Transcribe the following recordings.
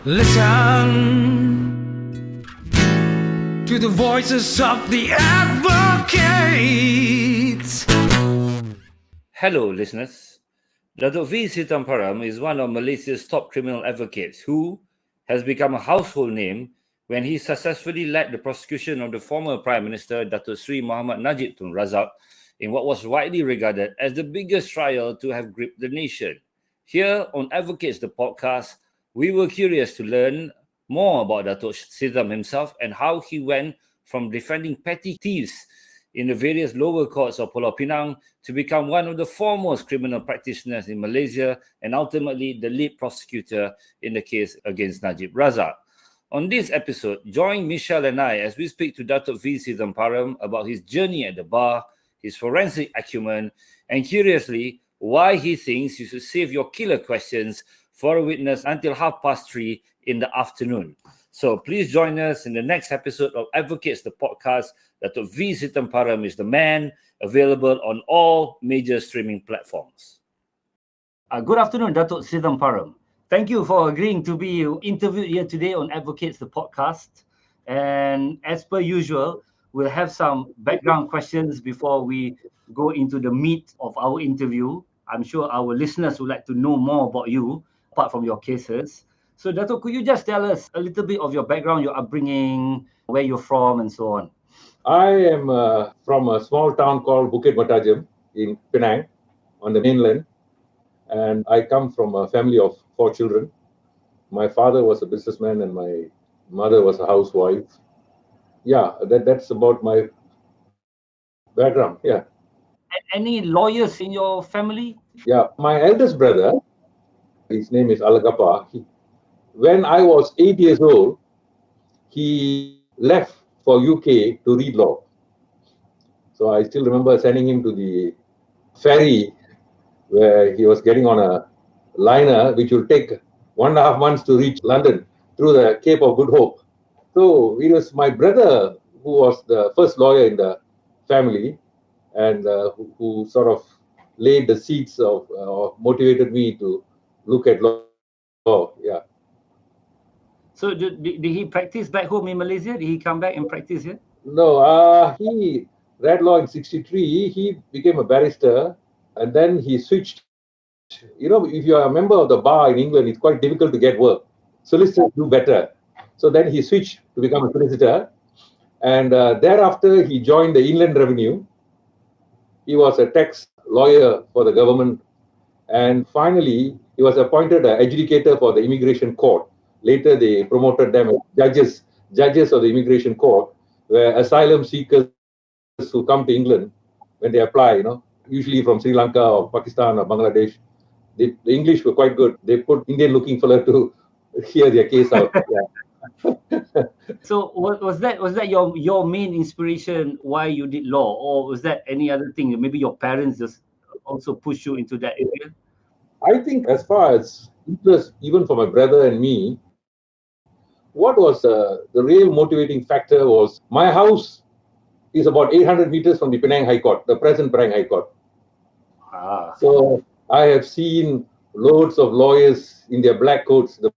Listen to the voices of the advocates. Hello, listeners. Dato Sitham is one of Malaysia's top criminal advocates who has become a household name when he successfully led the prosecution of the former Prime Minister Dato Sri Muhammad Najib Tun Razak in what was widely regarded as the biggest trial to have gripped the nation. Here on Advocates, the podcast, we were curious to learn more about Dato Sitham himself and how he went from defending petty thieves in the various lower courts of Pulau Pinang to become one of the foremost criminal practitioners in Malaysia and ultimately the lead prosecutor in the case against Najib Razak. On this episode, join Michelle and I as we speak to Dato Sithambaram about his journey at the bar, his forensic acumen, and curiously, why he thinks you should save your killer questions for a witness until 3:30 in the afternoon. So please join us in the next episode of Advocates, the podcast. Dato Sithambaram is the man, available on all major streaming platforms. Good afternoon, Dato Sithambaram. Thank you for agreeing to be interviewed here today on Advocates, the podcast. And as per usual, we'll have some background questions before we go into the meat of our interview. I'm sure our listeners would like to know more about you, apart from your cases. So, Dato, could you just tell us a little bit of your background, your upbringing, where you're from, and so on? I am from a small town called Bukit Matajam in Penang on the mainland. And I come from a family of 4 children. My father was a businessman and my mother was a housewife. Yeah, that's about my background. Yeah. Any lawyers in your family? Yeah, my eldest brother, his name is Alagappa. When I was 8 years old, he left for UK to read law. So I still remember sending him to the ferry where he was getting on a liner which will take 1.5 months to reach London through the Cape of Good Hope. So it was my brother who was the first lawyer in the family and who sort of laid the seeds of motivated me to look at law. Yeah. So did he practice back home in Malaysia? Did he come back and practice here? No, he read law in 1963. He became a barrister and then he switched. You know, if you are a member of the bar in England, it's quite difficult to get work. Solicitors do better. So then he switched to become a solicitor. And thereafter, he joined the Inland Revenue. He was a tax lawyer for the government. And finally, he was appointed an adjudicator for the Immigration Court. Later, they promoted them as judges of the Immigration Court, where asylum seekers who come to England, when they apply, usually from Sri Lanka or Pakistan or Bangladesh, the English were quite good. They put Indian-looking fella to hear their case out. Yeah. So was that your main inspiration why you did law, or was that any other thing? Maybe your parents just also pushed you into that area? I think as far as interest, even for my brother and me, what was the real motivating factor was my house is about 800 meters from the Penang High Court, the present Penang High Court. So I have seen loads of lawyers in their black coats. The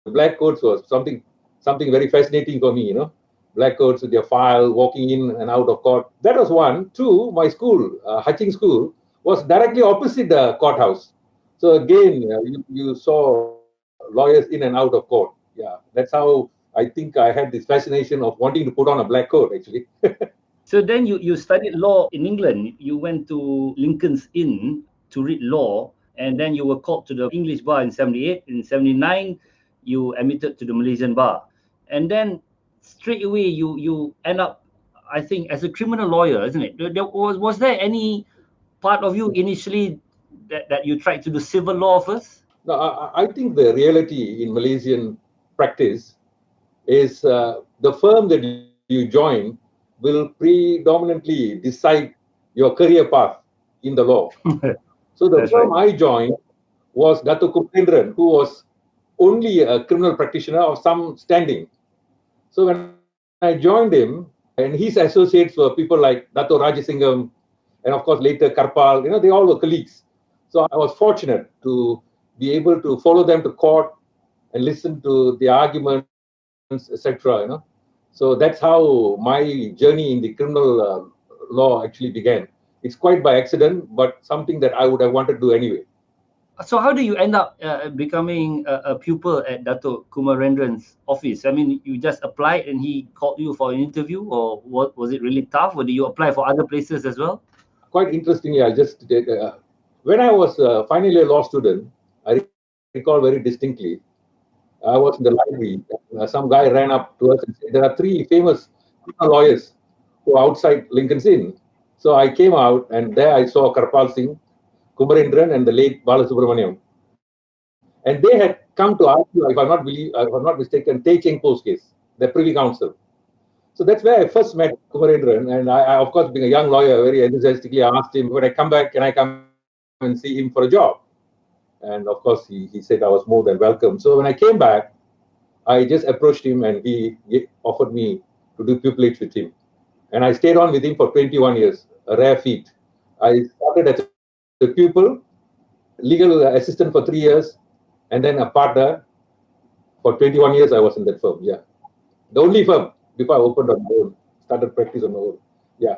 black coats was something very fascinating for me, Black coats with their file, walking in and out of court. That was one. Two, my school, Hutching School, was directly opposite the courthouse. So again, you saw lawyers in and out of court. Yeah, that's how I think I had this fascination of wanting to put on a black coat, actually. So then you studied law in England. You went to Lincoln's Inn to read law, and then you were called to the English bar in 1978. In 1979, you admitted to the Malaysian bar. And then straight away, you end up, I think, as a criminal lawyer, isn't it? Was there any part of you initially that you tried to do civil law first? No, I think the reality in Malaysian practice is the firm that you join will predominantly decide your career path in the law. So the firm I joined was Dato Kupendran, who was only a criminal practitioner of some standing. So when I joined him, and his associates were people like Dato Rajasingham, and of course later Karpal, they all were colleagues. So I was fortunate to be able to follow them to court and listen to the arguments, etc. So that's how my journey in the criminal law actually began. It's quite by accident, but something that I would have wanted to do anyway. So how do you end up becoming a pupil at Dato Kumarendran's office? I mean, you just applied and he called you for an interview, or what was it really tough? Or did you apply for other places as well? Quite interestingly, I just did, when I was finally a law student, I recall very distinctly, I was in the library. Some guy ran up to us and said, there are three famous lawyers who are outside Lincoln's Inn. So I came out and there I saw Karpal Singh, Kumarendran and the late Balasubramaniam. And they had come to argue, if I'm not mistaken, Tay Cheng Po's case, the Privy Council. So that's where I first met Kumarendran. And I, of course, being a young lawyer, very enthusiastically asked him, when I come back, can I come and see him for a job? And of course, he said I was more than welcome. So when I came back, I just approached him and he offered me to do pupillage with him. And I stayed on with him for 21 years, a rare feat. I started as a pupil, legal assistant for 3 years, and then a partner. For 21 years, I was in that firm, yeah. The only firm before I opened on my own, started practice on my own, yeah.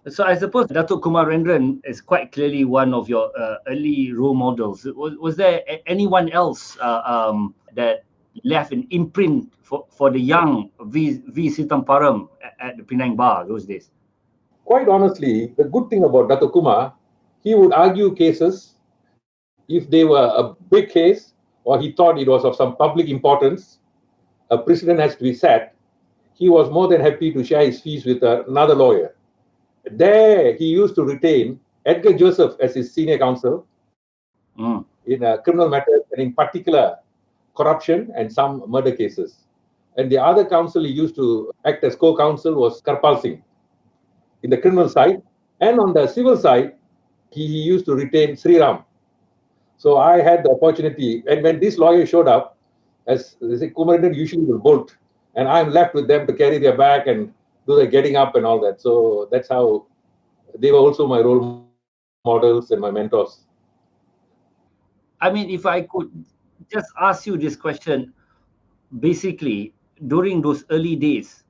So I suppose Dato Kumarendran is quite clearly one of your early role models. Was there anyone else that left an imprint for the young V. Sithambaram at the Penang Bar those days? Quite honestly, the good thing about Dato Kumar, he would argue cases if they were a big case or he thought it was of some public importance, a precedent has to be set. He was more than happy to share his fees with another lawyer. There, he used to retain Edgar Joseph as his senior counsel in criminal matters, and in particular, corruption and some murder cases. And the other counsel he used to act as co-counsel was Karpal Singh in the criminal side. And on the civil side, he used to retain Sri Ram. So I had the opportunity, and when this lawyer showed up, as they say, Kumarendran usually will bolt, and I'm left with them to carry their bag and do the getting up and all that. So that's how they were also my role models and my mentors. I mean, if I could just ask you this question, basically, during those early days,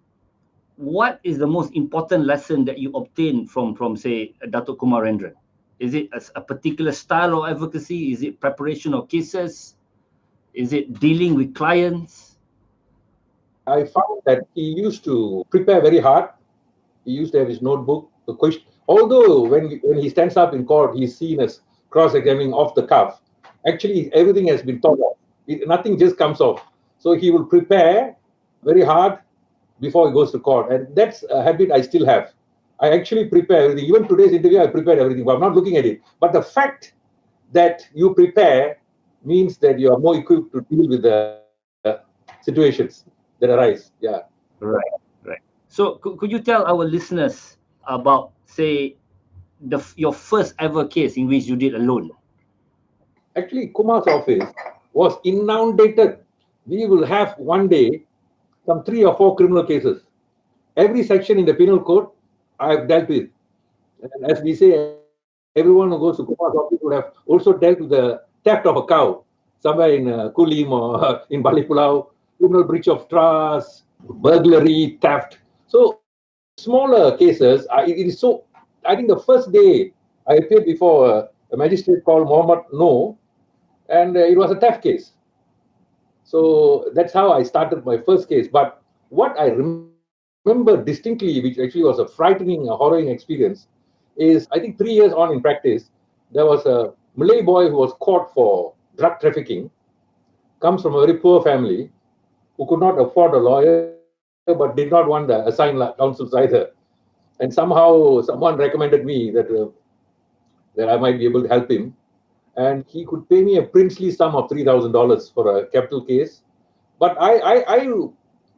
what is the most important lesson that you obtained from say, Dato Kumarendran? Is it a particular style of advocacy? Is it preparation of cases? Is it dealing with clients? I found that he used to prepare very hard. He used to have his notebook. The question, although when he stands up in court, he's seen as cross-examining off the cuff. Actually, everything has been thought of. Nothing just comes off. So he will prepare very hard before he goes to court. And that's a habit I still have. I actually prepare everything. Even today's interview, I prepared everything, but I'm not looking at it. But the fact that you prepare means that you are more equipped to deal with the situations that arise. Yeah. Right. So could you tell our listeners about, say, your first ever case in which you did alone? Actually, Kumar's office was inundated. We will have one day some 3 or 4 criminal cases. Every section in the penal code I've dealt with. And as we say, everyone who goes to Kumar's office would have also dealt with the theft of a cow somewhere in Kulim or in Bali Pulau, criminal breach of trust, burglary, theft. So smaller cases, it is so. I think the first day I appeared before a magistrate called Muhammad No, and it was a theft case. So that's how I started my first case. But what I remember distinctly, which actually was a frightening, horrifying experience, is I think 3 years on in practice, there was a Malay boy who was caught for drug trafficking, comes from a very poor family, who could not afford a lawyer, but did not want the assigned counsels either. And somehow someone recommended me that I might be able to help him. And he could pay me a princely sum of $3,000 for a capital case. But I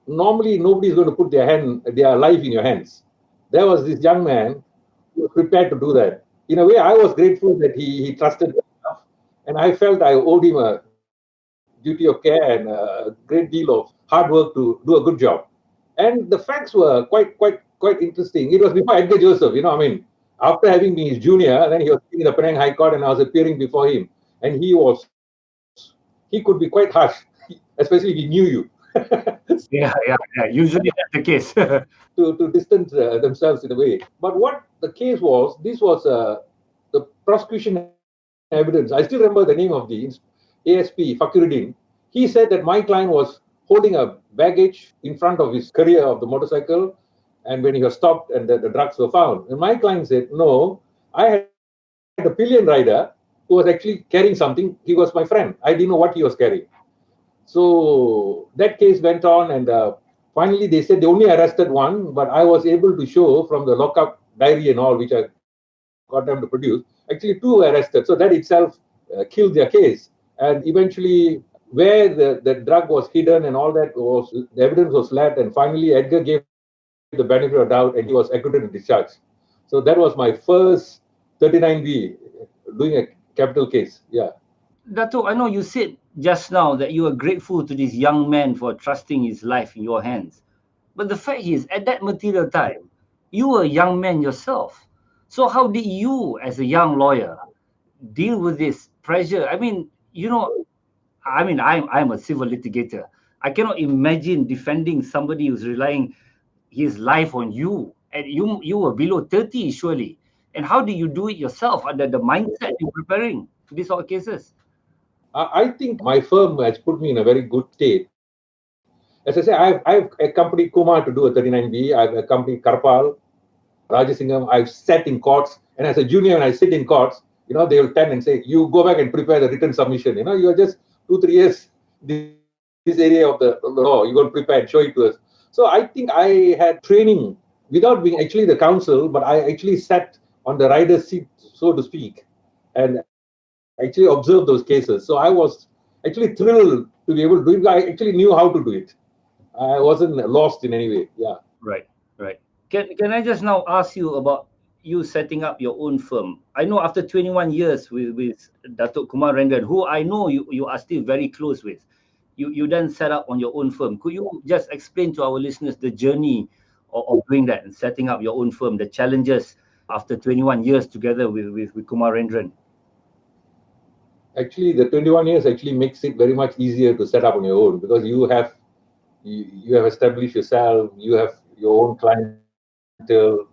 normally nobody's going to put their life in your hands. There was this young man who was prepared to do that. In a way, I was grateful that he trusted me enough, and I felt I owed him a duty of care and a great deal of hard work to do a good job. And the facts were quite interesting. It was before Edgar Joseph, after having been his junior, then he was in the Penang High Court and I was appearing before him. And he could be quite harsh. especially if he knew you, Yeah. Usually that's the case. to distance themselves in a way. But what the case was, this was the prosecution evidence. I still remember the name of the ASP, Fakiruddin. He said that my client was holding a baggage in front of his carrier of the motorcycle, and when he was stopped and the drugs were found. And my client said, no, I had a pillion rider who was actually carrying something. He was my friend. I didn't know what he was carrying. So that case went on, and finally they said they only arrested one, but I was able to show from the lockup diary and all, which I got them to produce, actually two were arrested. So that itself killed their case. And eventually, where the drug was hidden and all that, was the evidence was flat, and finally Edgar gave the benefit of doubt and he was acquitted and discharged. So that was my first 39B doing a capital case. Yeah. Dato, I know you said just now that you are grateful to this young man for trusting his life in your hands. But the fact is, at that material time, you were a young man yourself. So how did you, as a young lawyer, deal with this pressure? I mean, I'm a civil litigator. I cannot imagine defending somebody who's relying his life on you. And you were below 30, surely. And how do you do it yourself under the mindset you're preparing these sort of cases? I think my firm has put me in a very good state. As I say, I've accompanied Kumar to do a 39B. I've accompanied Karpal, Rajasingham. I've sat in courts. And as a junior, when I sit in courts, they will tend and say, you go back and prepare the written submission. You are just 2-3 years this area of the law. You're going to prepare and show it to us. So I think I had training without being actually the counsel, but I actually sat on the rider's seat, so to speak, and actually observed those cases. So I was actually thrilled to be able to do it. I actually knew how to do it. I wasn't lost in any way. Yeah. Right. Can I just now ask you about you setting up your own firm? I know after 21 years with Dato Kumar Rendran, who I know you are still very close with, you then set up on your own firm. Could you just explain to our listeners the journey of doing that and setting up your own firm, the challenges after 21 years together with Kumar Rendran? Actually, the 21 years actually makes it very much easier to set up on your own, because you have established yourself, you have your own clientele,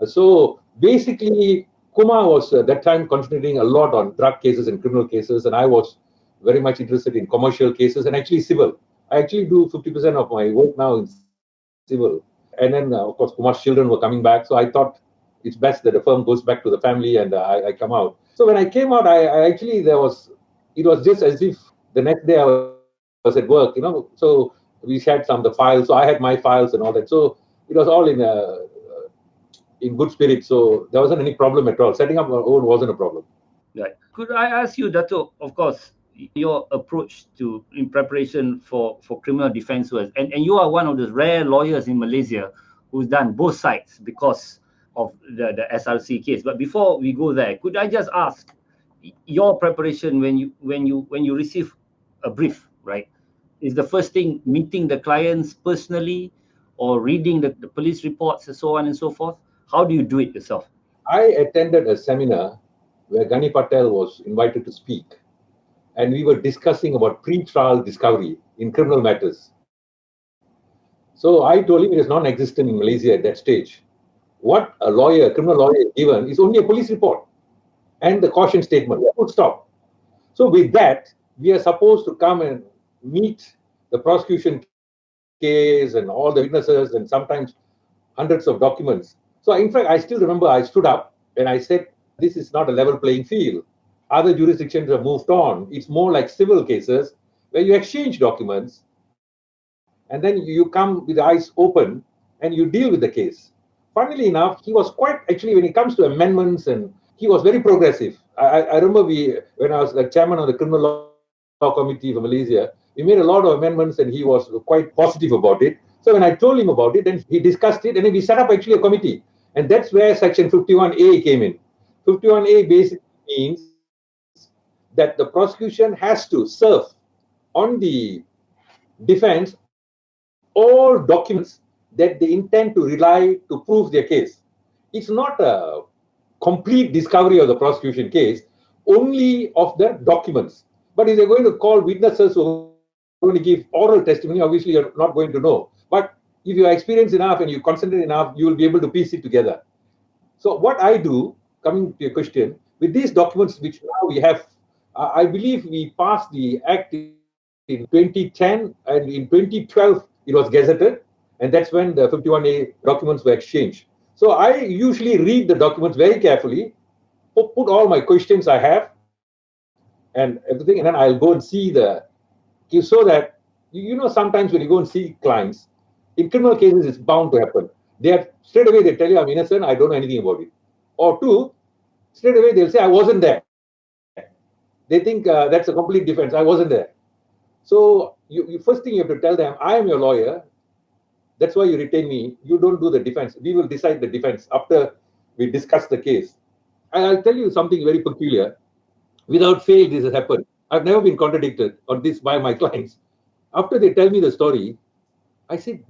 So basically, Kumar was at that time concentrating a lot on drug cases and criminal cases, and I was very much interested in commercial cases and actually civil. I actually do 50% of my work now in civil. And then, of course, Kumar's children were coming back, so I thought it's best that the firm goes back to the family, and I come out. So when I came out, it was just as if the next day I was at work, So we shared some of the files. So I had my files and all that. So it was all in good spirit. So there wasn't any problem at all. Setting up our own wasn't a problem. Right. Could I ask you, Dato, of course, your approach in preparation for criminal defense was, and you are one of the rare lawyers in Malaysia who's done both sides because of the SRC case. But before we go there, could I just ask your preparation when you receive a brief, right? Is the first thing meeting the clients personally or reading the police reports and so on and so forth? How do you do it yourself? I attended a seminar where Gani Patel was invited to speak, and we were discussing about pre-trial discovery in criminal matters. So I told him it is non-existent in Malaysia at that stage. What a criminal lawyer is given is only a police report and the caution statement. Full stop. So with that, we are supposed to come and meet the prosecution case and all the witnesses and sometimes hundreds of documents. So in fact, I still remember I stood up and I said, this is not a level playing field. Other jurisdictions have moved on. It's more like civil cases where you exchange documents and then you come with the eyes open and you deal with the case. Funnily enough, he was quite, actually, when it comes to amendments, and he was very progressive. I remember when I was the chairman of the Criminal Law Committee for Malaysia, we made a lot of amendments and he was quite positive about it. So when I told him about it, then he discussed it, and then we set up actually a committee. And that's where Section 51A came in. 51A basically means that the prosecution has to serve on the defense all documents that they intend to rely to prove their case. It's not a complete discovery of the prosecution case, only of the documents. But if they're going to call witnesses who going to give oral testimony, obviously you're not going to know. But if you are experienced enough and you concentrate enough, you will be able to piece it together. So what I do, coming to your question, with these documents which now we have, I believe we passed the Act in 2010, and in 2012 it was gazetted, and that's when the 51A documents were exchanged. So I usually read the documents very carefully, put all my questions I have and everything, and then I'll go and see so that, sometimes when you go and see clients, in criminal cases, it's bound to happen. Straight away they tell you, I'm innocent, I don't know anything about it. Or two, straight away they'll say, I wasn't there. They think that's a complete defense. I wasn't there. So you first thing you have to tell them, I am your lawyer. That's why you retain me. You don't do the defense. We will decide the defense after we discuss the case. And I'll tell you something very peculiar. Without fail, this has happened. I've never been contradicted on this by my clients. After they tell me the story, I said,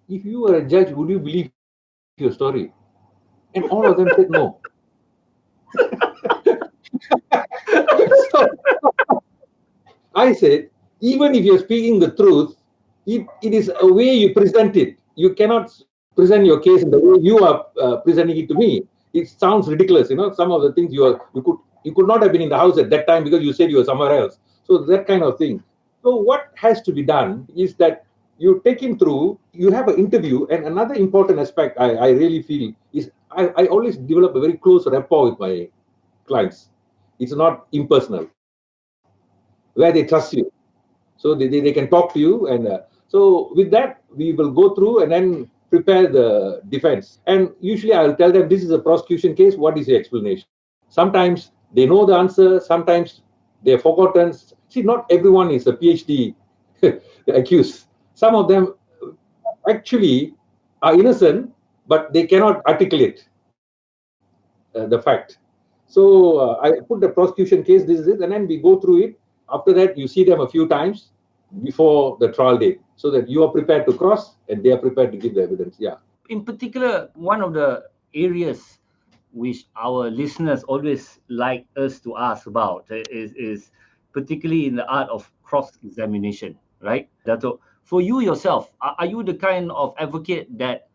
if you were a judge, would you believe your story? And all of them said no. So, I said, even if you're speaking the truth, it is a way you present it. You cannot present your case in the way you are presenting it to me. It sounds ridiculous, some of the things you could not have been in the house at that time because you said you were somewhere else. So that kind of thing. So what has to be done is that you take him through, you have an interview, and another important aspect I really feel is I always develop a very close rapport with my clients. It's not impersonal, where they trust you. So they can talk to you, and so with that, we will go through and then prepare the defense. And usually I'll tell them, this is a prosecution case, what is your explanation? Sometimes they know the answer, sometimes they're forgotten. See, not everyone is a PhD accused. Some of them actually are innocent, but they cannot articulate the fact. So I put the prosecution case, this is it, and then we go through it. After that, you see them a few times before the trial date, so that you are prepared to cross and they are prepared to give the evidence. Yeah. In particular, one of the areas which our listeners always like us to ask about is particularly in the art of cross-examination, right, Dato? For you yourself, are you the kind of advocate that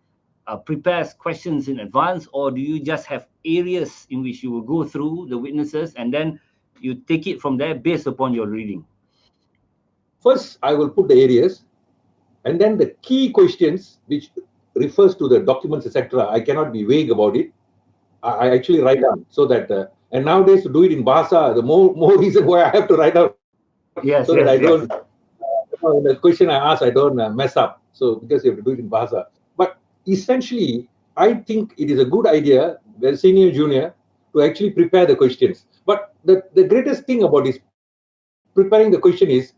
prepares questions in advance, or do you just have areas in which you will go through the witnesses and then you take it from there based upon your reading? First, I will put the areas, and then the key questions which refers to the documents, etc. I cannot be vague about it. I actually write down so that, and nowadays to do it in Bahasa, the more reason why I have to write down. Yes, so yes, that I yes. don't, the question I ask, I don't mess up. So because you have to do it in Bahasa. But essentially, I think it is a good idea, the senior, junior, to actually prepare the questions. But the greatest thing about this preparing the question is,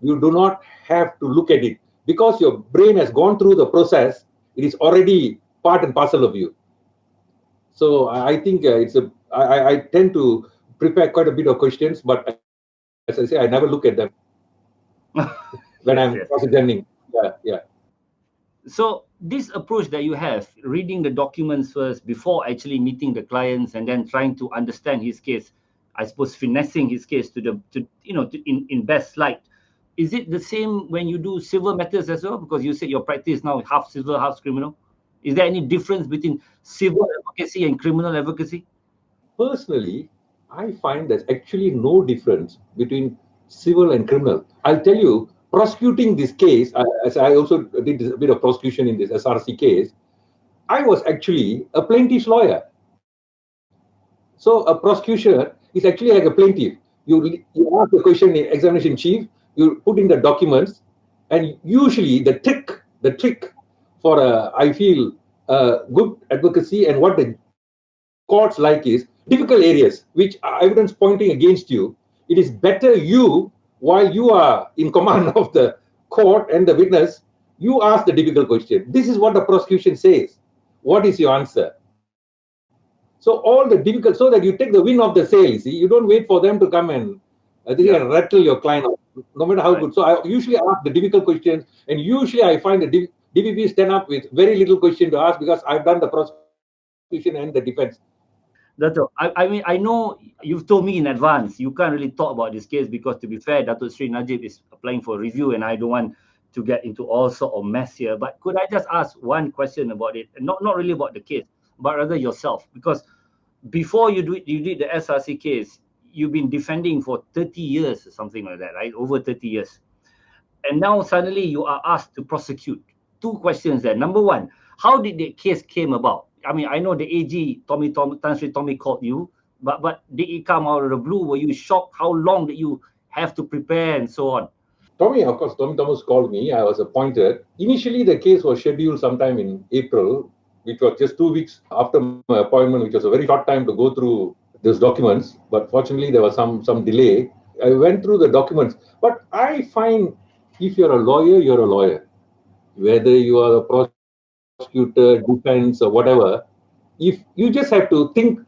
you do not have to look at it. Because your brain has gone through the process, it is already part and parcel of you. So I think I tend to prepare quite a bit of questions, but as I say, I never look at them when I'm cross-examining. Yeah. So this approach that you have, reading the documents first before actually meeting the clients and then trying to understand his case, I suppose finessing his case in best light. Is it the same when you do civil matters as well? Because you said your practice now half civil, half criminal. Is there any difference between civil advocacy and criminal advocacy? Personally, I find there's actually no difference between civil and criminal. I'll tell you, prosecuting this case, as I also did a bit of prosecution in this SRC case, I was actually a plaintiff's lawyer. So a prosecutor is actually like a plaintiff. You ask the question in examination chief, you put in the documents, and usually the trick for I feel good advocacy and what the courts like is difficult areas which are evidence pointing against you. It is better while you are in command of the court and the witness, you ask the difficult question. This is what the prosecution says. What is your answer? So all the difficult, so that you take the wind off the sail. See, you don't wait for them to come and rattle your client off, no matter how good. So I usually ask the difficult questions, and usually I find the DPP stand up with very little question to ask because I've done the prosecution and the defense. Dato, I mean, I know you've told me in advance you can't really talk about this case because, to be fair, Dato Sri Najib is applying for review, and I don't want to get into all sort of mess here. But could I just ask one question about it? Not really about the case, but rather yourself, because before you did the SRC case, you've been defending for 30 years or something like that, right? Over 30 years. And now suddenly you are asked to prosecute. Two questions there. Number one, how did the case came about? I mean, I know the AG, Tan Sri Tommy called you, but did it come out of the blue? Were you shocked? How long did you have to prepare and so on? Tommy, of course, Tommy Thomas called me. I was appointed. Initially, the case was scheduled sometime in April, which was just 2 weeks after my appointment, which was a very short time to go through those documents. But fortunately, there was some delay. I went through the documents. But I find if you're a lawyer, you're a lawyer. Whether you are a prosecutor, defense, or whatever, if you just have to think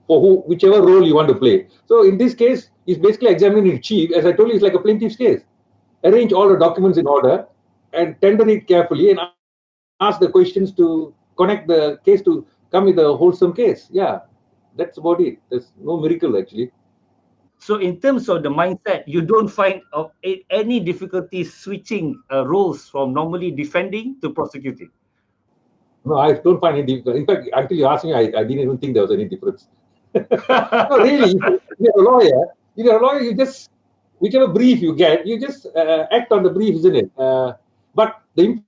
for whichever role you want to play. So in this case, it's basically examining in chief. As I told you, it's like a plaintiff's case. Arrange all the documents in order and tender it carefully and ask the questions to connect the case to come with a wholesome case. Yeah, that's about it. There's no miracle actually. So in terms of the mindset, you don't find any difficulty switching roles from normally defending to prosecuting? No, I don't find any difference. In fact, until you asked me, I didn't even think there was any difference. No, really, if you're a lawyer, you just, whichever brief you get, you just act on the brief, isn't it? But the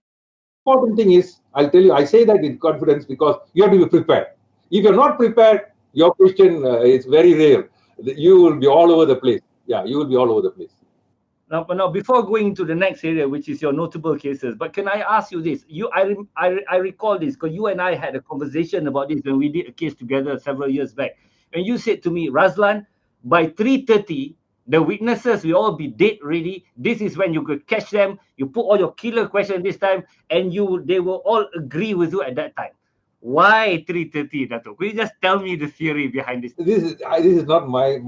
important thing is, I'll tell you, I say that with confidence because you have to be prepared. If you're not prepared, your question is very rare. You will be all over the place. Yeah, you will be all over the place. Now, before going to the next area, which is your notable cases, but can I ask you this? I recall this because you and I had a conversation about this when we did a case together several years back. And you said to me, Razlan, by 3:30, the witnesses will all be dead ready. This is when you could catch them. You put all your killer questions this time, and they will all agree with you at that time. Why 3:30, Dato? Could you just tell me the theory behind this? This is not my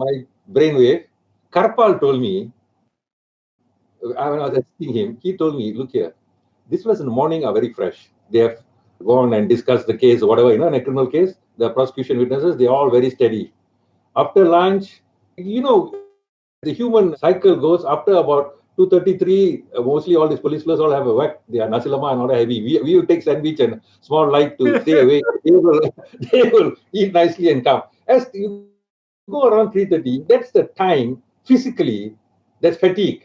brainwave. Karpal told me, when I was asking him, he told me, look here, this was in the morning are very fresh. They have gone and discussed the case, whatever, in a criminal case, the prosecution witnesses, they're all very steady. After lunch, the human cycle goes after about 2:33, mostly all these police fellows all have a whack. They are nasi lemak and all that heavy. We will take sandwich and small light to stay awake. They will eat nicely and come. As you go around 3:30, that's the time physically, that's fatigue.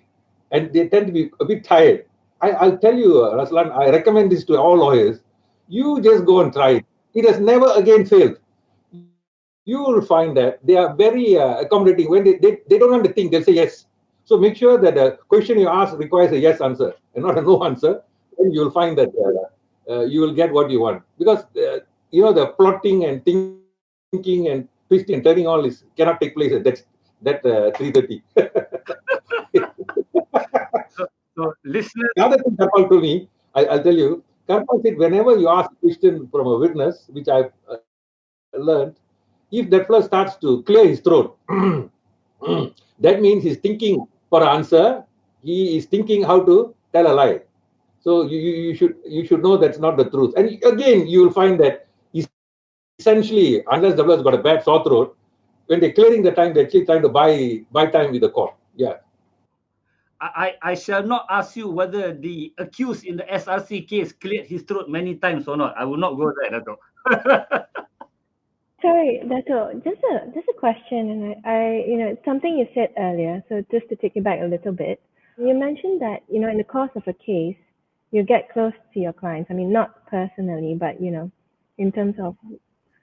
And they tend to be a bit tired. I'll tell you, Raslan, I recommend this to all lawyers. You just go and try it. It has never again failed. You will find that they are very accommodating. When they don't want to think, they'll say yes. So make sure that the question you ask requires a yes answer and not a no answer. And you'll find that you will get what you want. Because, the plotting and thinking and twisting and turning all this cannot take place at that 3:30. So listeners, The other thing Karpal told me, I'll tell you, Karpal said whenever you ask a question from a witness, which I've learned, if that fellow starts to clear his throat, that means he's thinking for an answer. He is thinking how to tell a lie. So you should know that's not the truth. And again, you will find that essentially, unless the fellow's got a bad sore throat, when they're clearing the time, they're actually trying to buy time with the court. Yeah. I shall not ask you whether the accused in the SRC case cleared his throat many times or not. I will not go there, Dato. Sorry, Dato, just a question, and it's something you said earlier. So just to take you back a little bit, you mentioned that in the course of a case, you get close to your clients. I mean, not personally, but in terms of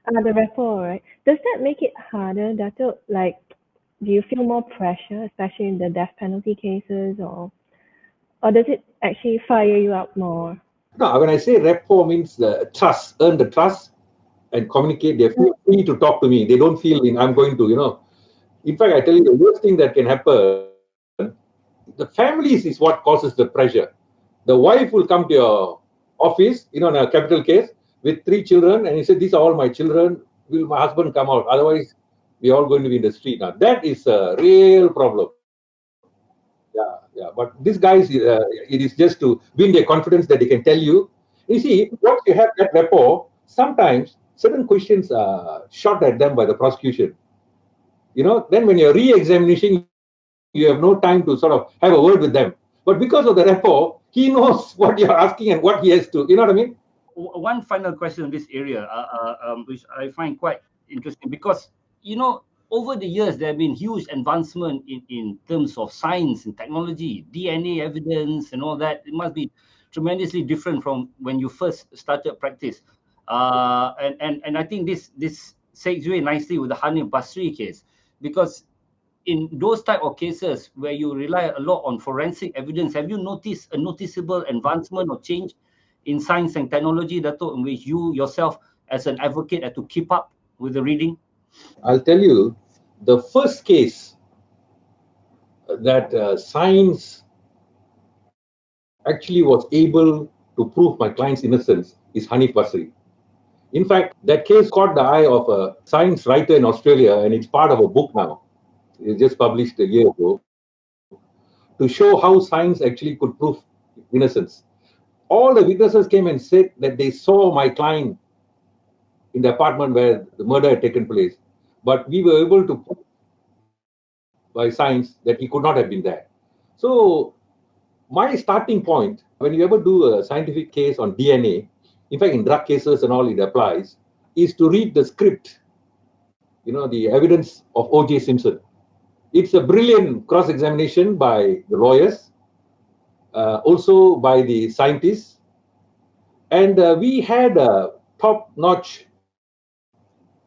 the rapport, right? Does that make it harder, Dato? Like, do you feel more pressure, especially in the death penalty cases, or does it actually fire you up more? No, when I say rapport means the trust, earn the trust and communicate. They feel free to talk to me. They don't feel I'm going to, In fact, I tell you, the worst thing that can happen, the families is what causes the pressure. The wife will come to your office, in a capital case, with 3 children, and he said, these are all my children. Will my husband come out? Otherwise, we're all going to be in the street. Now, that is a real problem. Yeah. But these guys, it is just to win their confidence that they can tell you. You see, once you have that rapport, sometimes certain questions are shot at them by the prosecution. Then when you're re-examination, you have no time to sort of have a word with them. But because of the rapport, he knows what you're asking and what he has to, you know what I mean? One final question in this area, which I find quite interesting, because over the years there have been huge advancement in terms of science and technology, DNA evidence and all that. It must be tremendously different from when you first started practice. And I think this segues nicely with the Hanif Basri case, because in those type of cases where you rely a lot on forensic evidence, have you noticed a noticeable advancement or change in science and technology, Dato, in which you yourself as an advocate had to keep up with the reading? I'll tell you, the first case that science actually was able to prove my client's innocence is Hanif Basri. In fact, that case caught the eye of a science writer in Australia, and it's part of a book now. It's just published a year ago, to show how science actually could prove innocence. All the witnesses came and said that they saw my client in the apartment where the murder had taken place. But we were able to prove by science that he could not have been there. So my starting point, when you ever do a scientific case on DNA, in fact, in drug cases and all it applies, is to read the script, the evidence of O.J. Simpson. It's a brilliant cross-examination by the lawyers, also by the scientists. And we had a top-notch,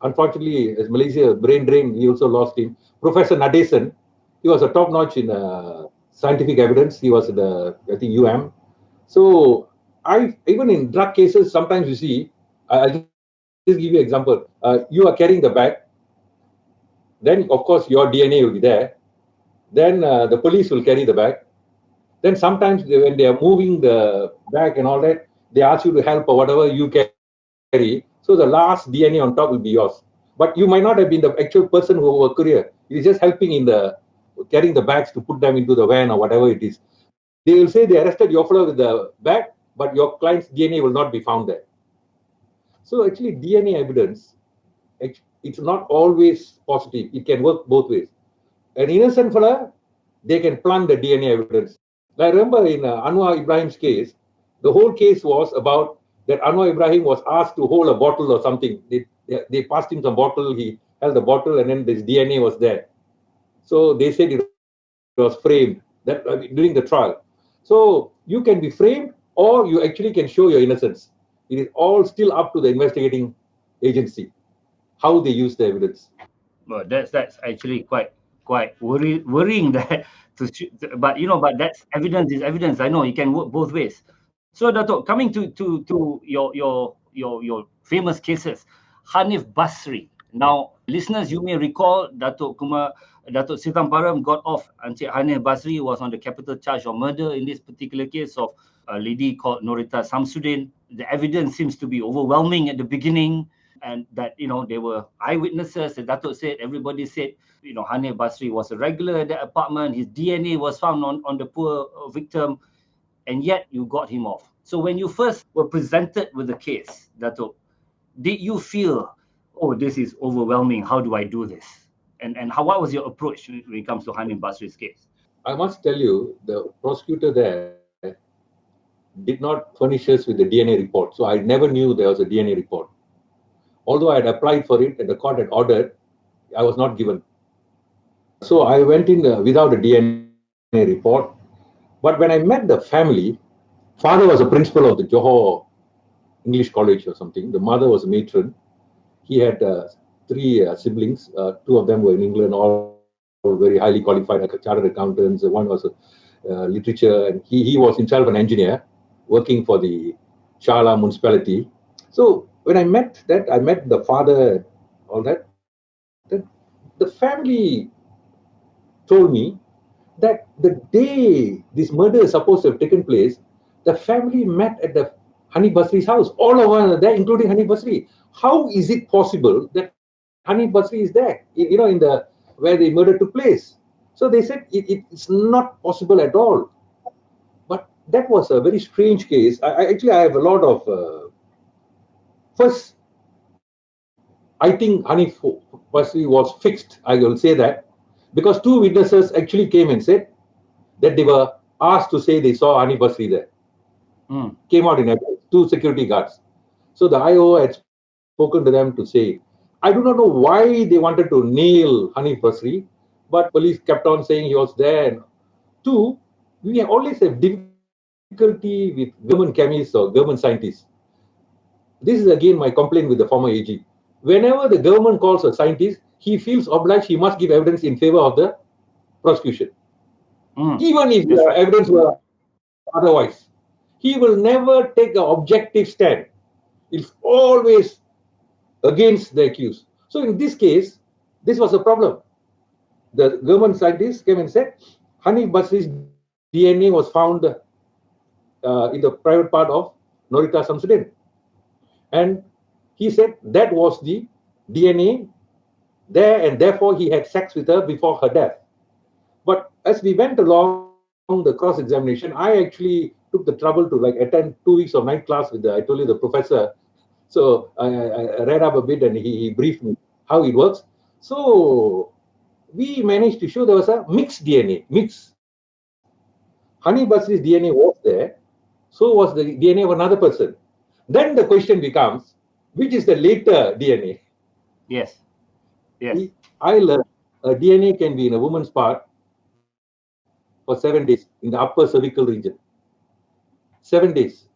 unfortunately, as Malaysia brain drain, we also lost him, Professor Nadesan. He was a top-notch in scientific evidence. He was at I think, UM. So even in drug cases, sometimes you see, I'll just give you an example. You are carrying the bag. Then, of course, your DNA will be there. Then the police will carry the bag. Then sometimes when they are moving the bag and all that, they ask you to help or whatever you carry. So the last DNA on top will be yours. But you might not have been the actual person who was courier. You're just helping in carrying the bags to put them into the van or whatever it is. They will say they arrested your fellow with the bag, but your client's DNA will not be found there. So actually DNA evidence, it's not always positive. It can work both ways. An innocent fella, they can plant the DNA evidence. I remember in Anwar Ibrahim's case, the whole case was about that Anwar Ibrahim was asked to hold a bottle or something. They passed him some bottle, he held the bottle, and then this DNA was there. So they said it was framed during the trial. So you can be framed, or you actually can show your innocence. It is all still up to the investigating agency, how they use the evidence. Well, that's actually quite worrying that but that's evidence is evidence. I know it can work both ways. So Dato, coming to your famous cases, Hanif Basri. Now, listeners, you may recall Dato Sithambaram got off until Hanif Basri was on the capital charge of murder in this particular case of a lady called Norita Samsudin. The evidence seems to be overwhelming at the beginning, and that there were eyewitnesses. The Dato said, everybody said, Hanif Basri was a regular at that apartment. His DNA was found on the poor victim, and yet you got him off. So when you first were presented with the case, Dato, did you feel, oh, this is overwhelming, how do I do this? And what was your approach when it comes to Hanif Basri's case? I must tell you, the prosecutor there did not furnish us with the DNA report. So I never knew there was a DNA report. Although I had applied for it and the court had ordered, I was not given. So I went in without a DNA report. But when I met the family, father was a principal of the Johor English College or something. The mother was a matron. He had 3 siblings. 2 of them were in England, all very highly qualified, like chartered accountants. One was literature, and he was himself an engineer working for the Shala municipality. So when I met the father, all that, the family told me that the day this murder is supposed to have taken place, the family met at the Hanif Basri's house. All of us are there, including Hanif Basri. How is it possible that Hanif Basri is there, in the where the murder took place? So they said it's not possible at all. But that was a very strange case. I have a lot of first I think Hanif Basri was fixed. I will say that because two witnesses actually came and said that they were asked to say they saw Hanif Basri there. Came out in evidence, two security guards. So the IO had spoken to them to say, I do not know why they wanted to nail Hanif Basri, but police kept on saying he was there. Two, we always have difficulty with government chemists or government scientists. This is again my complaint with the former AG. Whenever the government calls a scientist, he feels obliged he must give evidence in favor of the prosecution. Even if the evidence were otherwise. He will never take an objective stand. It's always against the accused. So in this case, this was a problem. The government scientists came and said, Hanif Basri's DNA was found in the private part of Norita Samsudin. And he said that was the DNA there, and therefore he had sex with her before her death. But as we went along the cross-examination, I actually took the trouble to attend 2 weeks of night class with I told you, the professor. So I read up a bit and he briefed me how it works. So we managed to show there was a mixed DNA, Hanif Basri's DNA was there, so was the DNA of another person. Then the question becomes, which is the later DNA? Yes. I learned a DNA can be in a woman's part for 7 days in the upper cervical region. 7 days.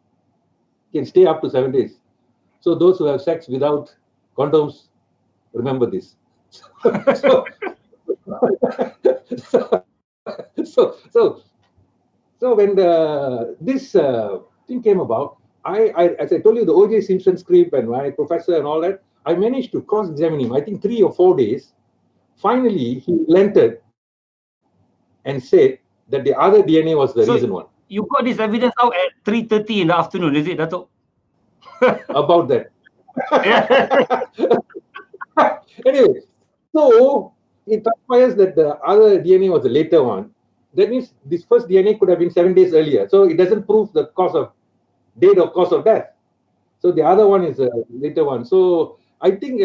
Can stay up to 7 days. So those who have sex without condoms, remember this. So when this thing came about, as I told you, the O.J. Simpson script and my professor and all that, I managed to cross-examine him, I think 3 or 4 days. Finally, he relented and said that the other DNA was the reason one. You got this evidence out at 3:30 in the afternoon, is it, Dato? About that. Anyway, so it transpires that the other DNA was the later one. That means this first DNA could have been 7 days earlier. So it doesn't prove the date or cause of death. So the other one is a later one. So I think,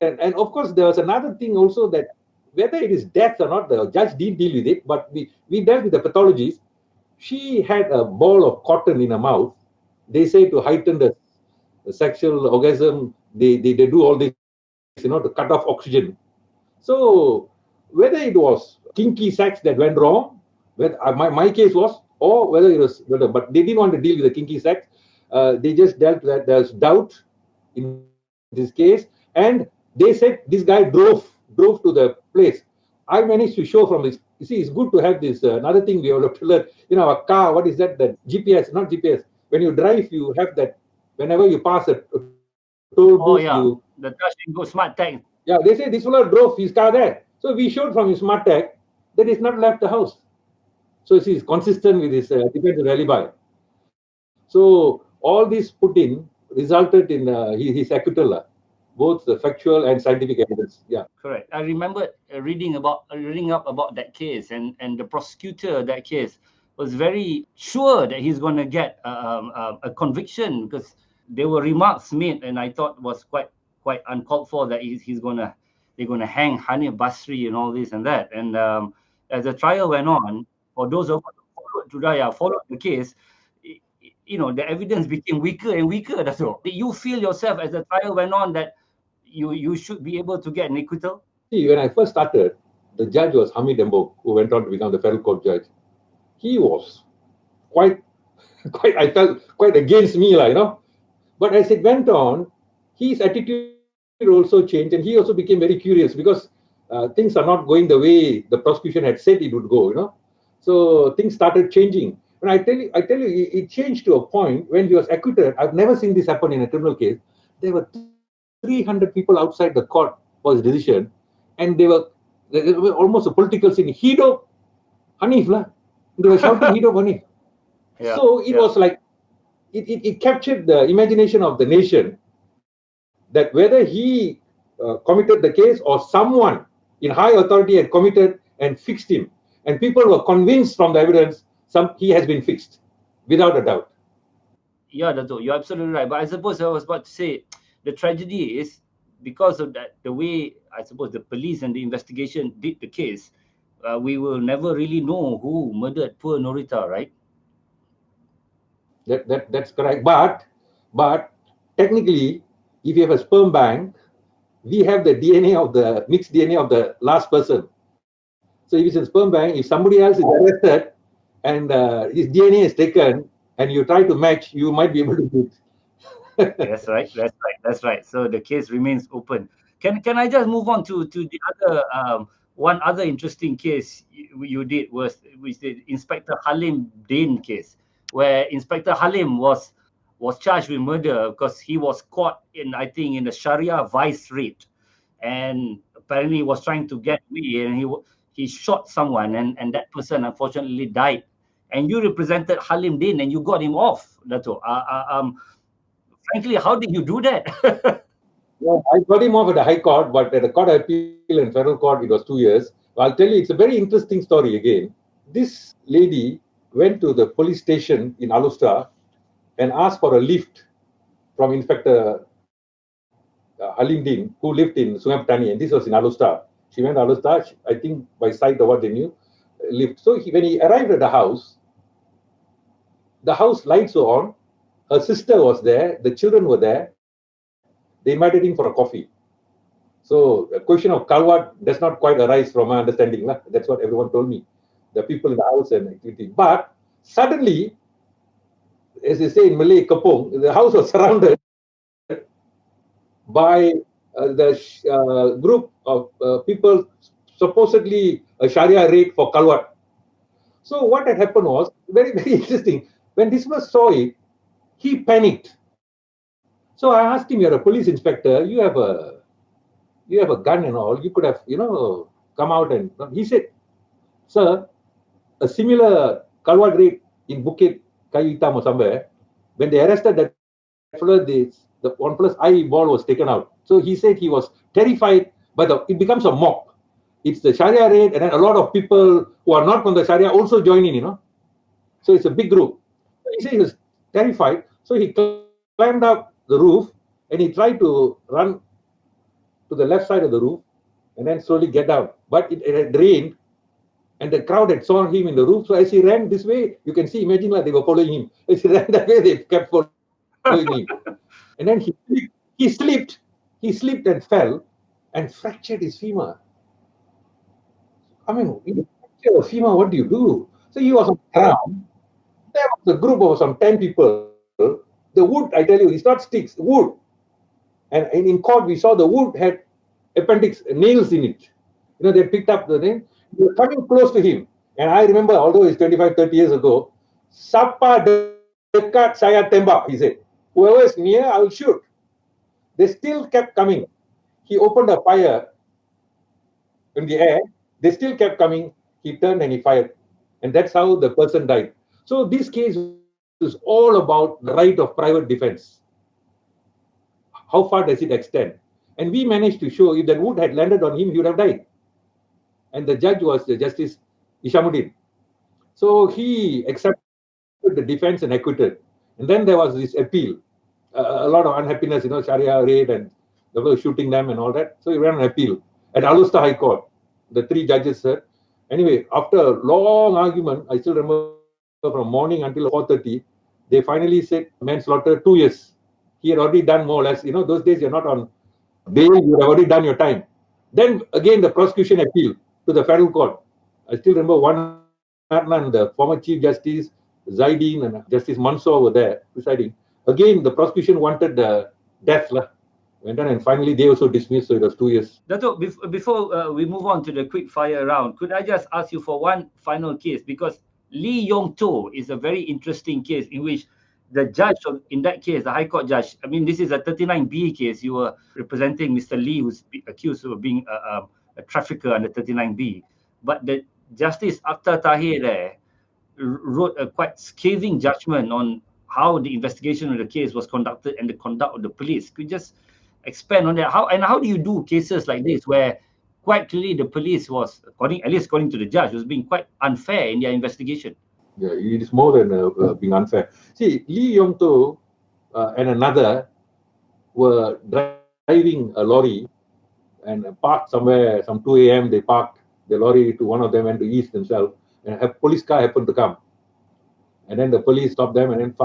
and of course, there was another thing also, that whether it is death or not, the judge didn't deal with it, but we dealt with the pathologies. She had a ball of cotton in her mouth. They say to heighten the sexual orgasm, they do all this, to cut off oxygen. So whether it was kinky sex that went wrong, whether my case was, or whether it was, but they didn't want to deal with the kinky sex. They just dealt with that there's doubt in this case, and they said this guy drove to the place. I managed to show from this. You see, it's good to have this. Another thing we have to learn. A car. What is that? That GPS, not GPS. When you drive, you have that. Whenever you pass a toll booth, the touch and go smart tag. Yeah, they say this fellow drove his car there. So we showed from his smart tag that he's not left the house. So he's consistent with his defensive alibi. So all this put in resulted in his acquittal, both the factual and scientific evidence. Yeah, correct. I remember reading up about that case, and the prosecutor of that case was very sure that he's going to get a conviction, because there were remarks made, and I thought was quite uncalled for, that they're going to hang Hanif Basri and all this and that. And as the trial went on, for those of us who followed the case, the evidence became weaker and weaker. That's all. Did you feel yourself as the trial went on that you should be able to get an acquittal? See, when I first started, the judge was Hamid Embo, who went on to become the federal court judge. He was quite I felt quite against me, But as it went on, his attitude also changed, and he also became very curious, because things are not going the way the prosecution had said it would go, So things started changing. And I tell you, it changed to a point when he was acquitted. I've never seen this happen in a criminal case. There were 300 people outside the court for his decision, and they were almost a political scene. Hidup Hanif lah. They were shouting Hidup Hanif. Yeah, so it was like, it captured the imagination of the nation, that whether he committed the case or someone in high authority had committed and fixed him. And people were convinced from the evidence he has been fixed, without a doubt. Yeah, Dato, you're absolutely right. But I suppose I was about to say, the tragedy is because of that, the way I suppose the police and the investigation did the case, we will never really know who murdered poor Norita, right? That's correct. But technically, if you have a sperm bank, we have the DNA of the mixed DNA of the last person. So if it's a sperm bank, if somebody else is arrested and his DNA is taken and you try to match, you might be able to do it. That's right. That's right. So the case remains open. Can I just move on to the other one other interesting case you did was the Inspector Halim Dane case, where Inspector Halim was charged with murder because he was caught in, I think, in the Sharia vice raid, and apparently he was trying to get away, and he shot someone, and that person unfortunately died. And you represented Halim Dane, and you got him off, Dato. Frankly, how did you do that? Yeah, I got him off at the High Court, but at the Court of Appeal and Federal Court, it was 2 years. I'll tell you, it's a very interesting story again. This lady went to the police station in Alustra and asked for a lift from Inspector Halim Din, who lived in Sungai Petani, and this was in Alustra. She went to Alustra, I think by sight of what they knew, lift. So when he arrived at the house lights were on, her sister was there, the children were there. They invited him for a coffee. So the question of Kalwat does not quite arise from my understanding. That's what everyone told me. The people in the house and activity. But suddenly, as they say in Malay, Kapong, the house was surrounded by the group of people, supposedly a Sharia raid for Kalwat. So what had happened was very, very interesting. When Dismas saw it, he panicked. So I asked him, "You're a police inspector. You have a gun and all. You could have, come out and." He said, "Sir, a similar Kalwat raid in Bukit Kayu Hitam or somewhere. When they arrested that fellow, the one fellow's eyeball was taken out. So he said he was terrified, but it becomes a mob. It's the Sharia raid, and then a lot of people who are not from the Sharia also join in. So it's a big group. He said he was terrified, so he climbed up the roof and he tried to run to the left side of the roof and then slowly get down. But it had rained and the crowd had saw him in the roof. So as he ran this way, you can see, imagine like they were following him. As he ran that way, they kept following him. And then he slipped and fell and fractured his femur. I mean, if you fracture a femur, what do you do? So he was on the ground. There was a group of some 10 people. The wood, I tell you, it's not sticks, wood. And in court, we saw the wood had appendix nails in it. They picked up the thing. They were coming close to him. And I remember, although it's 25, 30 years ago, Sapa dekat saya tembak, he said. Whoever is near, I will shoot. They still kept coming. He opened a fire in the air. They still kept coming. He turned and he fired. And that's how the person died. So this case is all about the right of private defense. How far does it extend? And we managed to show if that wood had landed on him, he would have died. And the judge was Justice Ishamuddin. So he accepted the defense and acquitted. And then there was this appeal. A lot of unhappiness, Sharia raid and they were shooting them and all that. So he ran an appeal at Alusta High Court. The 3 judges said. Anyway, after a long argument, I still remember from morning until 4:30, they finally said manslaughter 2 years. He had already done more or less. Those days you're not on bail, you have already done your time. Then again, the prosecution appealed to the federal court. I still remember one Adnan, the former Chief Justice, Zaidin, and Justice Mansour were there presiding. Again, the prosecution wanted the death. Went on and finally they also dismissed, so it was 2 years. Dato, before we move on to the quick fire round, could I just ask you for one final case? Because Lee Yong To is a very interesting case in which the judge in that case, the High Court judge, I mean, this is a 39B case. You were representing Mr. Lee, who's accused of being a trafficker under 39B. But the Justice Akhtar Tahir there wrote a quite scathing judgment on how the investigation of the case was conducted and the conduct of the police. Could you just expand on that? How do you do cases like this where quite clearly the police was, at least according to the judge, was being quite unfair in their investigation? Yeah, it is more than being unfair. See, Lee Yong To and another were driving a lorry and parked somewhere, some 2 a.m. They parked the lorry to one of them and to east themselves, and a police car happened to come. And then the police stopped them and then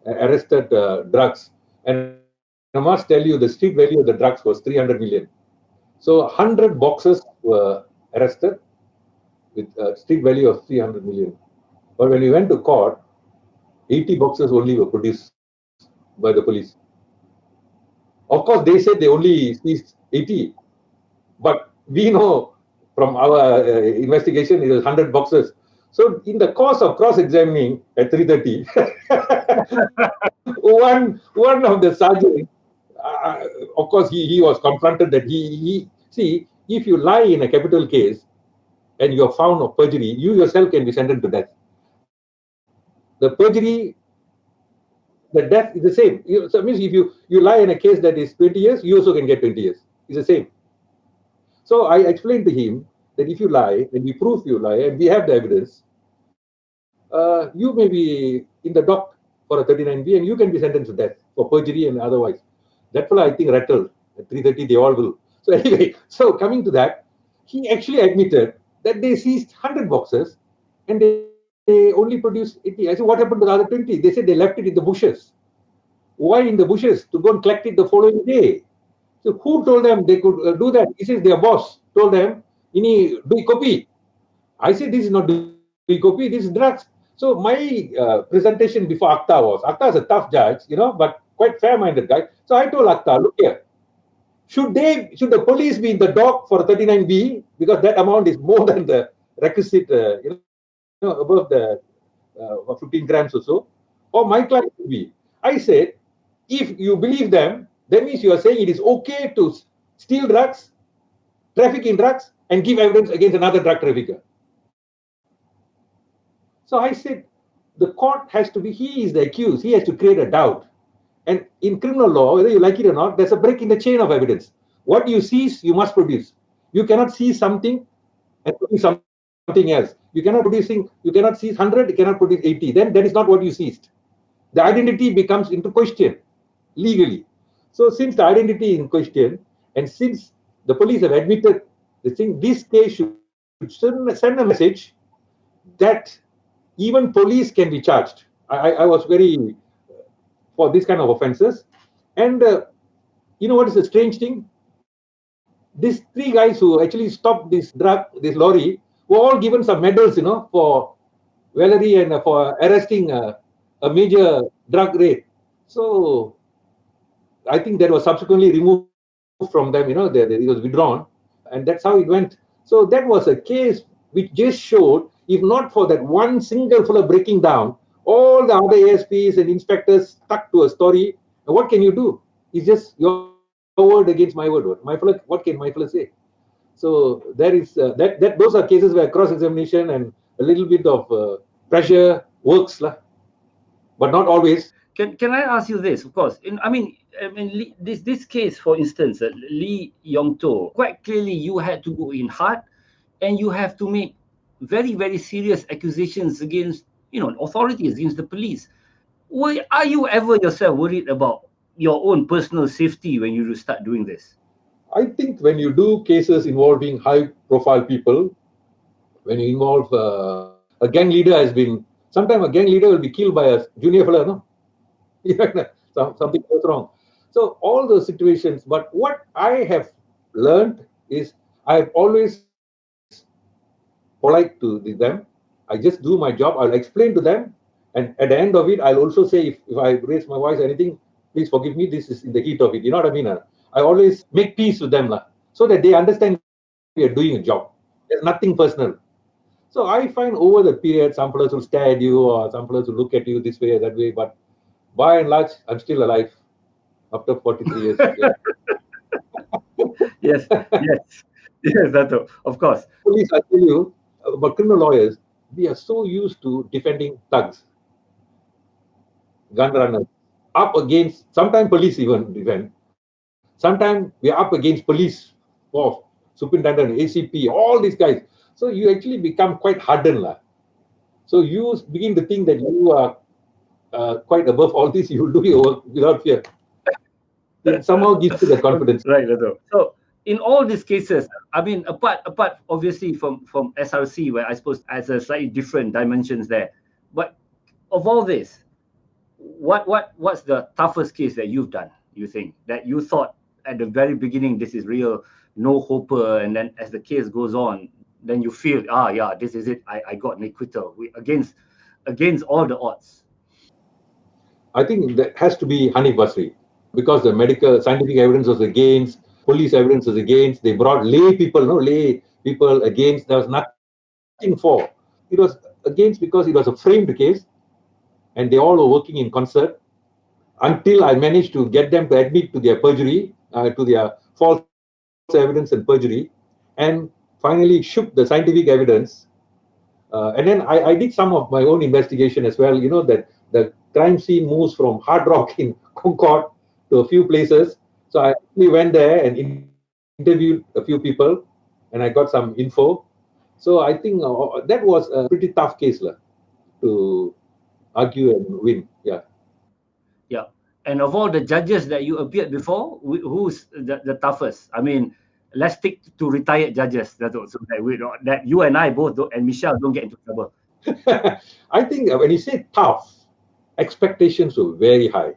arrested drugs. And I must tell you, the street value of the drugs was 300 million. So 100 boxes were arrested with a street value of 300 million. But when we went to court, 80 boxes only were produced by the police. Of course, they said they only seized 80. But we know from our investigation, it was 100 boxes. So in the course of cross-examining at 3:30, one of the sergeants, of course, he was confronted that see, if you lie in a capital case and you are found of perjury, you yourself can be sentenced to death. The perjury, the death is the same. So it means if you lie in a case that is 20 years, you also can get 20 years. It's the same. So I explained to him that if you lie and we prove you lie and we have the evidence, you may be in the dock for a 39B and you can be sentenced to death for perjury and otherwise. That fellow, I think, rattled. At 3:30, they all will. So anyway, so coming to that, he actually admitted that they seized 100 boxes and they only produced 80. I said, what happened to the other 20? They said they left it in the bushes. Why in the bushes? To go and collect it the following day. So who told them they could do that? He says their boss told them, ini do copy. I said, this is not do copy, this is drugs. So my presentation before Akhtar is a tough judge, but quite fair-minded guy. So I told Akhtar, look here, should the police be in the dock for 39B because that amount is more than the requisite, above the 15 grams or so, or my client should be? I said, if you believe them, that means you are saying it is okay to steal drugs, traffic in drugs, and give evidence against another drug trafficker. So I said, the court has to be, he is the accused, he has to create a doubt. And in criminal law, whether you like it or not, there's a break in the chain of evidence. What you seize, you must produce. You cannot seize something and produce something else. You cannot seize 100, you cannot produce 80. Then that is not what you seized. The identity becomes into question legally. So since the identity is in question, and since the police have admitted the thing, this case should send a message that even police can be charged. I was very for this kind of offenses. And you know what is the strange thing? These 3 guys who actually stopped this lorry, were all given some medals, for Valerie and for arresting a major drug raid. So I think that was subsequently removed from them, it was withdrawn, and that's how it went. So that was a case which just showed, if not for that one single fellow breaking down, all the other ASPs and inspectors stuck to a story. And what can you do? It's just your word against my word. What can my fellow say? So there is those are cases where cross-examination and a little bit of pressure works, but not always. Can I ask you this? Of course, this case, for instance, Lee Yong, quite clearly you had to go in hard, and you have to make very, very serious accusations against authorities, against the police. Are you ever yourself worried about your own personal safety when you start doing this? I think when you do cases involving high-profile people, when you involve a gang leader sometimes a gang leader will be killed by a junior fellow, no? Something goes wrong. So all those situations, but what I have learned is I've always polite to them. I just do my job. I'll explain to them, and at the end of it, I'll also say if I raise my voice or anything, please forgive me. This is in the heat of it. You know what I mean? I always make peace with them, so that they understand we are doing a job. There's nothing personal. So I find over the period, some fellows will stare at you, or some fellows will look at you this way or that way. But by and large, I'm still alive after 43 years. Yes, Dato, of course. Police, I tell you, but criminal lawyers, we are so used to defending thugs, gun runners, up against, sometimes police even defend. Sometimes we are up against police, force, superintendent, ACP, all these guys. So you actually become quite hardened. So you begin to think that you are quite above all this, you will do your work without fear. it somehow gives you the confidence. Right, Dato. So in all these cases, I mean, apart obviously from SRC, where I suppose has a slightly different dimensions there, but of all this, what's the toughest case that you've done? You think that you thought at the very beginning this is real, no hoper, and then as the case goes on, then you feel yeah, this is it. I got an acquittal against all the odds. I think that has to be Hanif Basri, because the medical scientific evidence was against, police evidence was against. They brought lay people against. There was nothing for. It was against because it was a framed case, and they all were working in concert until I managed to get them to admit to their perjury, to their false evidence and perjury, and finally shook the scientific evidence. And then I did some of my own investigation as well. You know that the crime scene moves from Hard Rock in Concord to a few places. So I actually went there and interviewed a few people, and I got some info. So I think that was a pretty tough case to argue and win. Yeah. Yeah. And of all the judges that you appeared before, who's the toughest? I mean, let's stick to retired judges, Dato, so that you and I both and Michelle don't get into trouble. I think when you say tough, expectations were very high.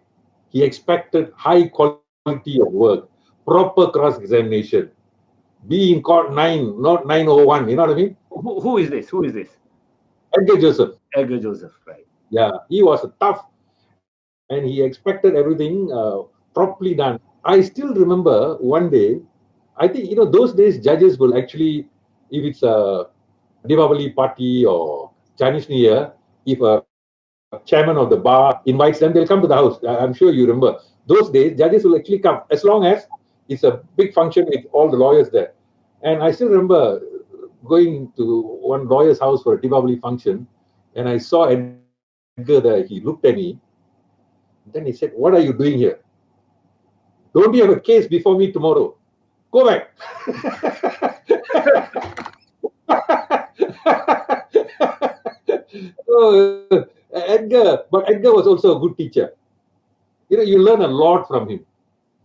He expected high quality of work, proper cross-examination, be in court 9, not 901. You know what I mean? Who is this? Edgar Joseph. Edgar Joseph, right? Yeah, he was tough, and he expected everything properly done. I still remember one day. I think those days judges will actually, if it's a Diwali party or Chinese New Year, if a chairman of the bar invites them, they'll come to the house. I'm sure you remember. Those days, judges will actually come as long as it's a big function with all the lawyers there. And I still remember going to one lawyer's house for a Diwali function, and I saw Edgar there. He looked at me. Then he said, "What are you doing here? Don't you have a case before me tomorrow? Go back." So, Edgar was also a good teacher. You learn a lot from him,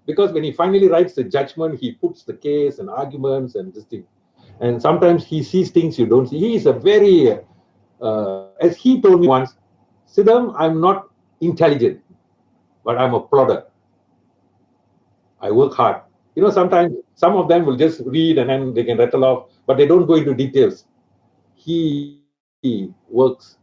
because when he finally writes the judgment, he puts the case and arguments and this thing. And sometimes he sees things you don't see. He is a very, as he told me once, "Sitham, I'm not intelligent, but I'm a plodder. I work hard." Sometimes some of them will just read and then they can rattle off, but they don't go into details. He works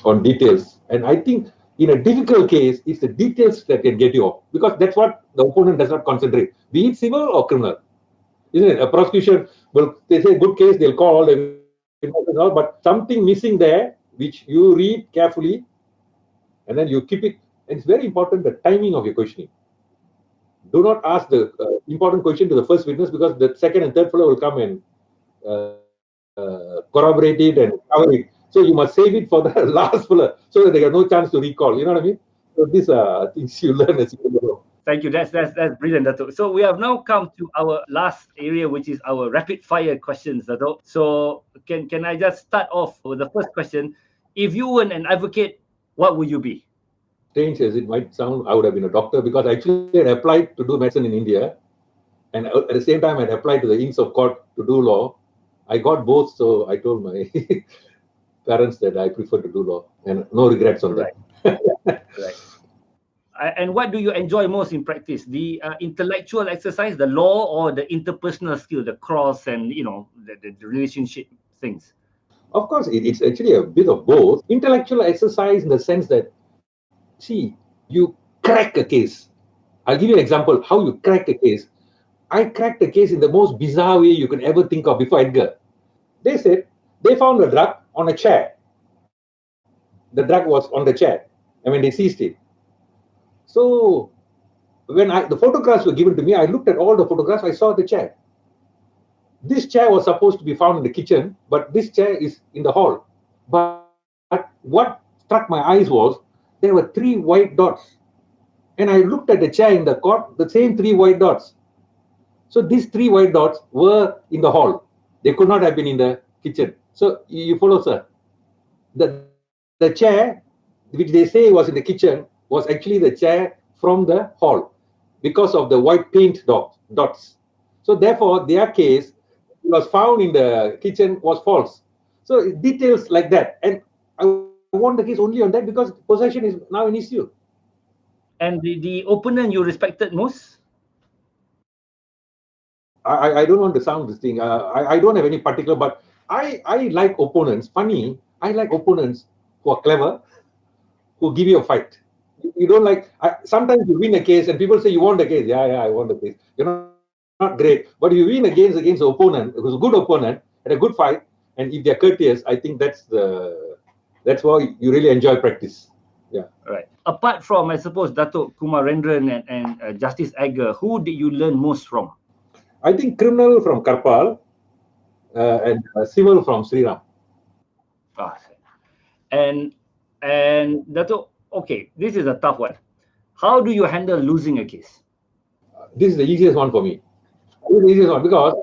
on details. And I think in a difficult case, it's the details that can get you off, because that's what the opponent does not concentrate, be it civil or criminal. Isn't it? A prosecution they say good case, they'll call all the information, but something missing there, which you read carefully, and then you keep it. And it's very important, the timing of your questioning. Do not ask the important question to the first witness, because the second and third fellow will come and corroborate it and cover it. So you must save it for the last fellow, so that they have no chance to recall. You know what I mean? So these are things you learn as you go. Thank you. That's brilliant, Dato. So we have now come to our last area, which is our rapid fire questions, Dato. So can I just start off with the first question? If you were an advocate, what would you be? Strange as it might sound, I would have been a doctor, because I actually had applied to do medicine in India, and at the same time I had applied to the Inns of Court to do law. I got both, so I told my parents that I prefer to do law, and no regrets on that. Right. And what do you enjoy most in practice? The intellectual exercise, the law, or the interpersonal skill, the cross and the relationship things? Of course, it's actually a bit of both. Intellectual exercise in the sense that, see, you crack a case. I'll give you an example how you crack a case. I cracked a case in the most bizarre way you can ever think of before Edgar. They said they found a drug on a chair. The drug was on the chair, and when they seized it. So when the photographs were given to me, I looked at all the photographs, I saw the chair. This chair was supposed to be found in the kitchen, but this chair is in the hall. But what struck my eyes was there were 3 white dots. And I looked at the chair in the court, the same 3 white dots. So these 3 white dots were in the hall. They could not have been in the kitchen. So you follow, sir? The chair, which they say was in the kitchen, was actually the chair from the hall. because of the white paint dots. So therefore, their case was found in the kitchen was false. So details like that. And I won the case only on that because possession is now an issue. And the opponent you respected most? I don't want to sound this thing. I don't have any particular, but I like opponents. Funny, I like opponents who are clever, who give you a fight. You don't like. Sometimes you win a case and people say you won the case. Yeah, I won the case. You're not great, but you win against an opponent who's a good opponent and a good fight. And if they're courteous, I think that's why you really enjoy practice. Yeah. Right. Apart from, I suppose, Dato Kumarendran and Justice Agger, who did you learn most from? I think criminal from Karpal and civil from Sriram. And Dato, okay, this is a tough one. How do you handle losing a case? This is the easiest one for me. This is the easiest one because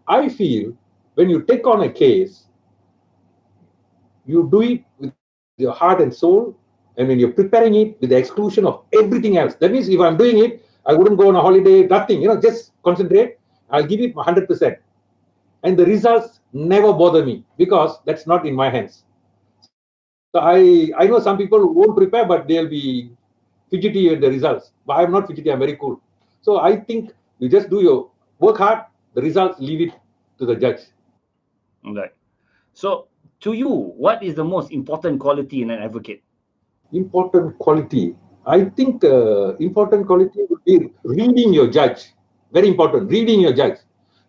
I feel when you take on a case, you do it with your heart and soul, and when you're preparing it with the exclusion of everything else. That means if I'm doing it, I wouldn't go on a holiday, nothing, just concentrate. I'll give it 100%. And the results never bother me because that's not in my hands. So I know some people won't prepare, but they'll be fidgety in the results. But I'm not fidgety, I'm very cool. So I think you just do your work hard, the results, leave it to the judge. Right. So to you, what is the most important quality in an advocate? Important quality. I think important quality would be reading your judge. Very important, reading your judge.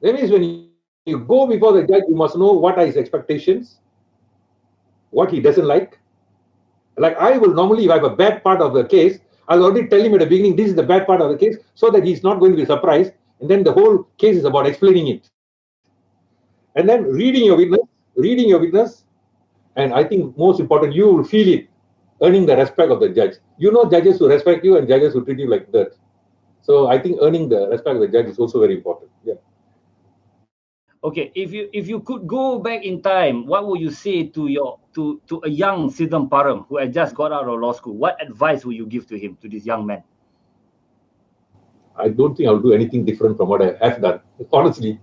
That means when you go before the judge, you must know what are his expectations, what he doesn't like. Like I will normally, if I have a bad part of the case, I'll already tell him at the beginning, this is the bad part of the case, so that he's not going to be surprised. And then the whole case is about explaining it. And then reading your witness, and I think most important, you will feel it, earning the respect of the judge. You know judges who respect you and judges who treat you like that. So I think earning the respect of the judge is also very important. Yeah. Okay, if you could go back in time, what would you say to a young Sithambaram who had just got out of law school? What advice would you give to him, to this young man? I don't think I'll do anything different from what I have done, honestly.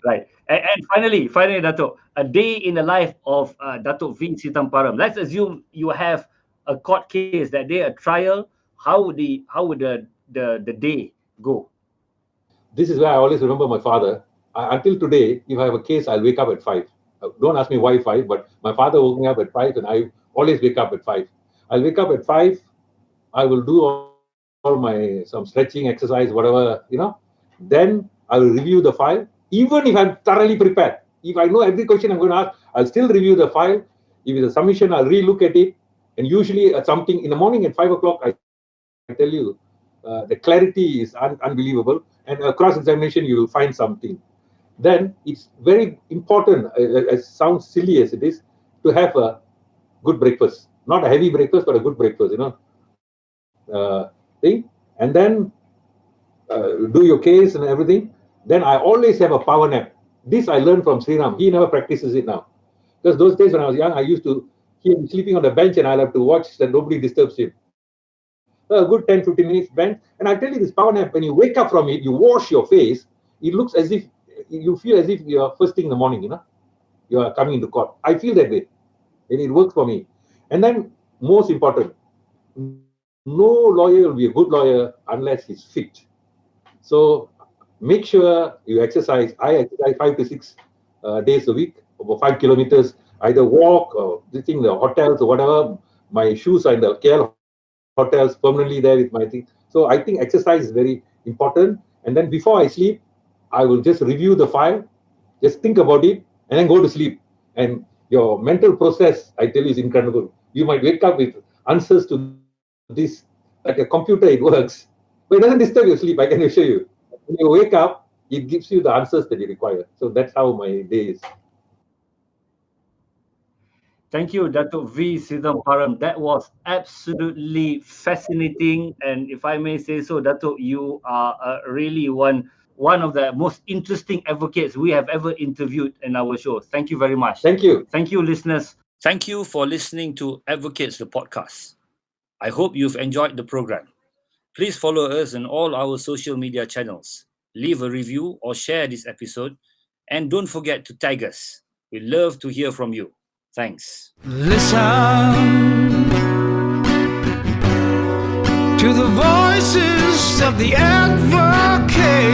Right. And finally, Dato, a day in the life of Dato V. Sithambaram. Let's assume you have a court case that day, a trial. How would the day go? This is where I always remember my father. Until today, if I have a case, I'll wake up at 5. Don't ask me why 5, but my father woke me up at 5 and I always wake up at 5. I'll wake up at 5. I will do all my some stretching exercise, whatever, Then I will review the file. Even if I'm thoroughly prepared, if I know every question I'm going to ask, I'll still review the file. If it's a submission, I'll re-look at it. And usually at something in the morning at 5 o'clock, I tell you, the clarity is unbelievable. And a cross-examination, you will find something. Then it's very important, as sounds silly as it is, to have a good breakfast. Not a heavy breakfast, but a good breakfast, thing. And then do your case and everything. Then I always have a power nap. This I learned from Sriram. He never practices it now. Because those days when I was young, I used to hear him sleeping on the bench and I'll have to watch that nobody disturbs him. A good 10-15 minutes bench. And I tell you this power nap, when you wake up from it, you wash your face, it looks as if, you feel as if you are first thing in the morning, you are coming into court. I feel that way. And it works for me. And then, most important, no lawyer will be a good lawyer unless he's fit. So make sure you exercise. I exercise 5 to 6 days a week, over 5 kilometers, either walk or the hotels or whatever. My shoes are in the KL hotels permanently there with my thing. So I think exercise is very important. And then before I sleep, I will just review the file, just think about it, and then go to sleep. And your mental process, I tell you, is incredible. You might wake up with answers to this, like a computer, it works, but it doesn't disturb your sleep, I can assure you. When you wake up, it gives you the answers that you require. So that's how my day is. Thank you, Dato V. Sithambaram. That was absolutely fascinating. And if I may say so, Dato, you are really one of the most interesting advocates we have ever interviewed in our show. Thank you very much. Thank you. Thank you, listeners. Thank you for listening to Advocates, the podcast. I hope you've enjoyed the program. Please follow us on all our social media channels. Leave a review or share this episode. And don't forget to tag us. We love to hear from you. Thanks. Listen to the voices of the advocate.